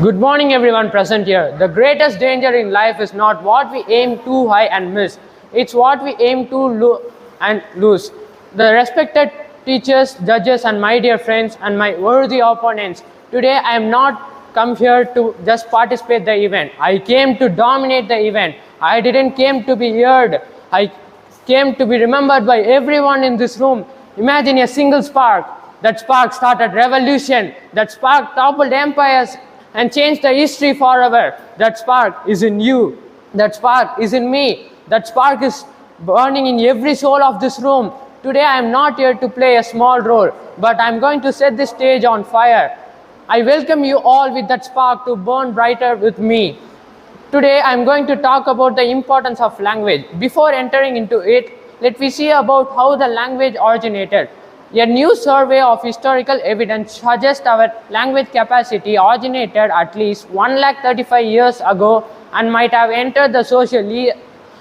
Good morning, everyone present here. The greatest danger in life is not what we aim too high and miss, it's what we aim to and lose. The respected teachers, judges, and my dear friends, and my worthy opponents, today I am not come here to just participate the event. I came to dominate the event. I didn't came to be heard. I came to be remembered by everyone in this room. Imagine a single spark. That spark started revolution. That spark toppled empires and changed the history forever. That spark is in you. That spark is in me. That spark is burning in every soul of this room. Today I am not here to play a small role, but I am going to set this stage on fire. I welcome you all with that spark to burn brighter with me. Today I am going to talk about the importance of language. Before entering into it, let me see about how the language originated. A new survey of historical evidence suggests our language capacity originated at least 135 years ago and might have entered the social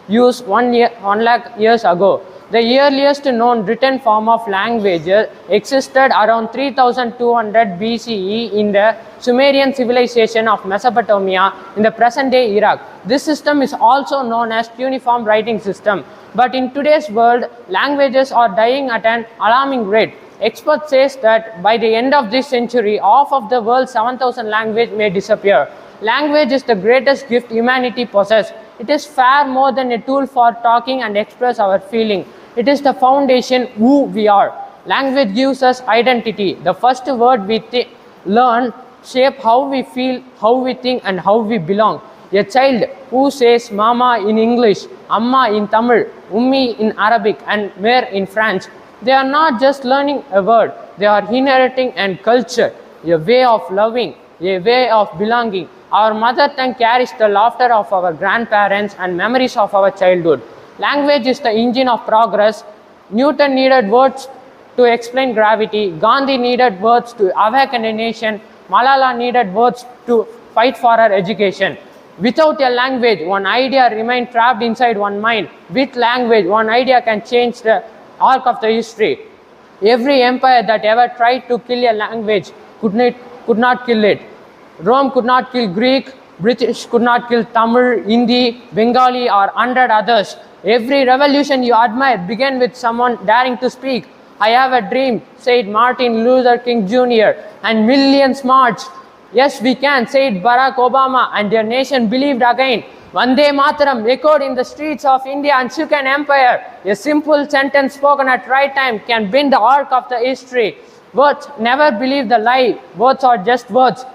use 1 lakh years ago. The earliest known written form of language existed around 3200 BCE in the Sumerian civilization of Mesopotamia in the present-day Iraq. This system is also known as cuneiform writing system. But in today's world, languages are dying at an alarming rate. Experts say that by the end of this century, half of the world's 7,000 languages may disappear. Language is the greatest gift humanity possesses. It is far more than a tool for talking and express our feeling. It is the foundation who we are. Language gives us identity. The first word we learn shape how we feel, how we think, and how we belong. A child who says mama in English, amma in Tamil, ummi in Arabic, and mer in French, they are not just learning a word, they are inheriting a culture, a way of loving, a way of belonging. Our mother tongue carries the laughter of our grandparents and memories of our childhood. Language is the engine of progress. Newton needed words to explain gravity. Gandhi needed words to awaken a nation. Malala needed words to fight for her education. Without a language, one idea remains trapped inside one mind. With language, one idea can change the arc of the history. Every empire that ever tried to kill a language could not kill it. Rome could not kill Greek, British could not kill Tamil, Hindi, Bengali, or 100 others. Every revolution you admire began with someone daring to speak. I have a dream, said Martin Luther King Jr., and millions marched. Yes, we can, said Barack Obama, and their nation believed again. Vande Mataram echoed in the streets of India and shook an empire. A simple sentence spoken at right time can bend the arc of the history. Words never believe the lie. Words are just words.